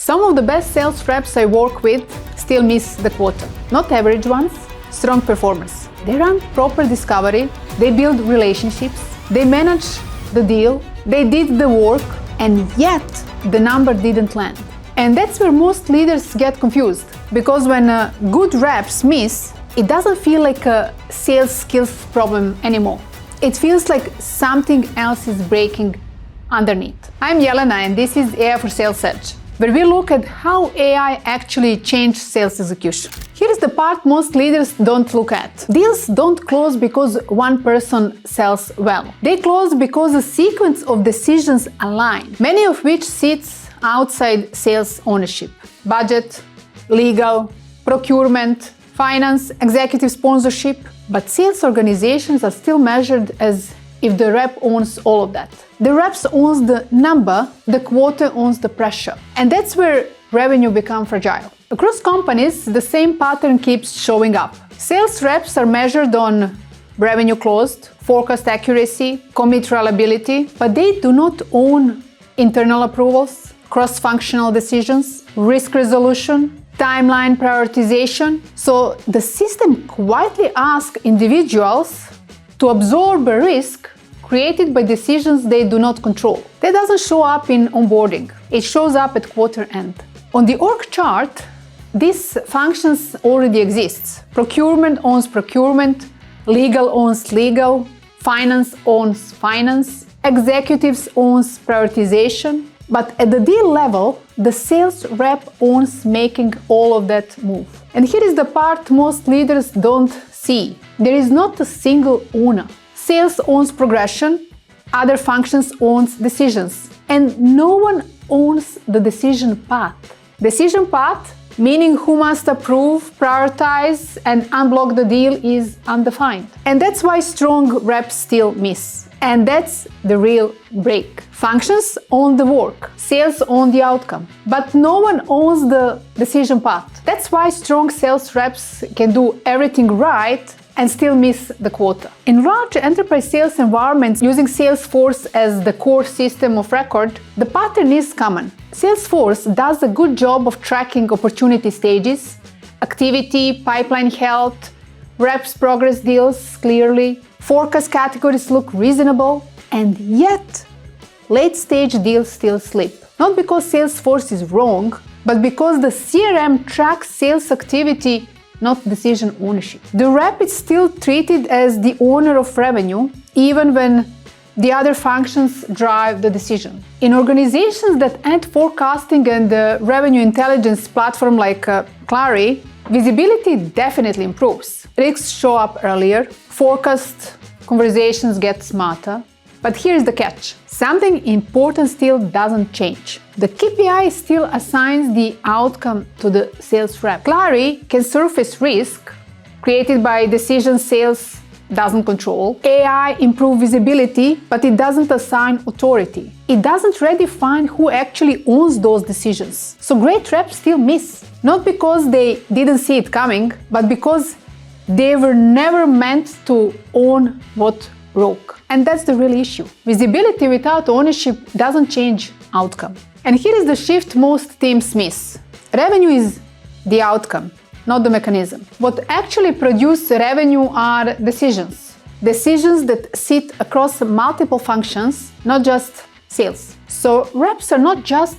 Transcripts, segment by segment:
Some of the best sales reps I work with still miss the quota. Not average ones, strong performers. They run proper discovery, they build relationships, they manage the deal, they did the work, and yet the number didn't land. And that's where most leaders get confused, because when good reps miss, it doesn't feel like a sales skills problem anymore. It feels like something else is breaking underneath. I'm Jelena and this is AI4Sales Edge, where we look at how AI actually changed sales execution. Here's the part most leaders don't look at. Deals don't close because one person sells well. They close because a sequence of decisions align, many of which sits outside sales ownership. Budget, legal, procurement, finance, executive sponsorship. But sales organizations are still measured as if the rep owns all of that. The reps owns the number, the quota owns the pressure. And that's where revenue becomes fragile. Across companies, the same pattern keeps showing up. Sales reps are measured on revenue closed, forecast accuracy, commit reliability, but they do not own internal approvals, cross-functional decisions, risk resolution, timeline prioritization. So the system quietly asks individuals to absorb a risk created by decisions they do not control. That doesn't show up in onboarding. It shows up at quarter end. On the org chart, these functions already exist. Procurement owns procurement, legal owns legal, finance owns finance, executives owns prioritization. But at the deal level, the sales rep owns making all of that move. And here is the part most leaders don't see. There is not a single owner. Sales owns progression, other functions owns decisions, and no one owns the decision path. Decision path, meaning who must approve, prioritize, and unblock the deal, is undefined. And that's why strong reps still miss. And that's the real break. Functions own the work, sales own the outcome, but no one owns the decision path. That's why strong sales reps can do everything right and still miss the quota. In large enterprise sales environments using Salesforce as the core system of record, the pattern is common. Salesforce does a good job of tracking opportunity stages, activity, pipeline health, reps progress deals clearly, forecast categories look reasonable, and yet late-stage deals still slip. Not because Salesforce is wrong, but because the CRM tracks sales activity, not decision ownership. The rep is still treated as the owner of revenue, even when the other functions drive the decision. In organizations that add forecasting and revenue intelligence platform like Clary, visibility definitely improves. Risks show up earlier, forecast conversations get smarter. But here's the catch. Something important still doesn't change. The KPI still assigns the outcome to the sales rep. Clary can surface risk created by decisions sales doesn't control. AI improve visibility, but it doesn't assign authority. It doesn't redefine who actually owns those decisions. So great reps still miss. Not because they didn't see it coming, but because they were never meant to own what broke. And that's the real issue. Visibility without ownership doesn't change outcome. And here is the shift most teams miss. Revenue is the outcome, not the mechanism. What actually produces revenue are decisions. Decisions that sit across multiple functions, not just sales. So reps are not just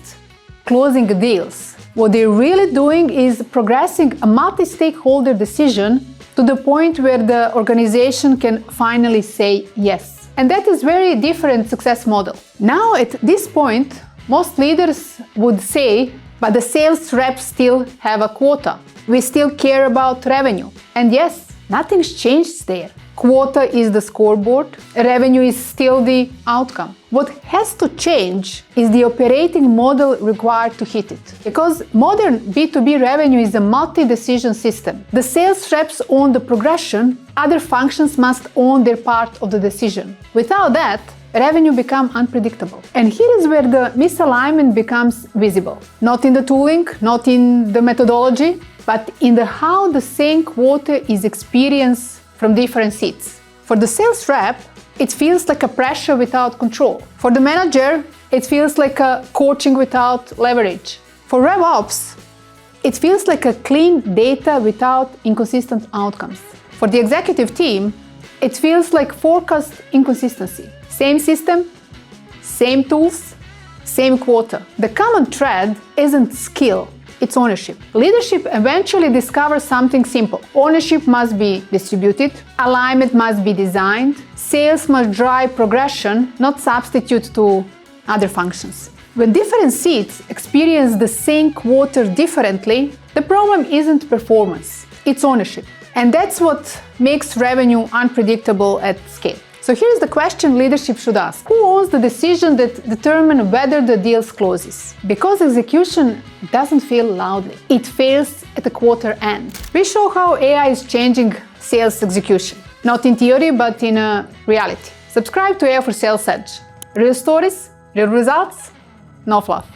closing deals. What they're really doing is progressing a multi-stakeholder decision to the point where the organization can finally say yes. And that is very different success model. Now at this point, most leaders would say, but the sales reps still have a quota. We still care about revenue. And yes, nothing's changed there. Quota is the scoreboard, revenue is still the outcome. What has to change is the operating model required to hit it. Because modern B2B revenue is a multi-decision system. The sales reps own the progression, other functions must own their part of the decision. Without that, revenue becomes unpredictable. And here is where the misalignment becomes visible. Not in the tooling, not in the methodology, but in the how the same quota is experienced from different seats. For the sales rep, it feels like a pressure without control. For the manager, it feels like a coaching without leverage. For RevOps, it feels like a clean data without inconsistent outcomes. For the executive team, it feels like forecast inconsistency. Same system, same tools, same quota. The common thread isn't skill, it's ownership. Leadership eventually discovers something simple. Ownership must be distributed, alignment must be designed, sales must drive progression, not substitute to other functions. When different seats experience the same quarter differently, the problem isn't performance, it's ownership. And that's what makes revenue unpredictable at scale. So here's the question leadership should ask. Who owns the decision that determines whether the deal closes? Because execution doesn't fail loudly. It fails at the quarter end. We show how AI is changing sales execution. Not in theory, but in reality. Subscribe to AI4Sales Edge. Real stories, real results, no fluff.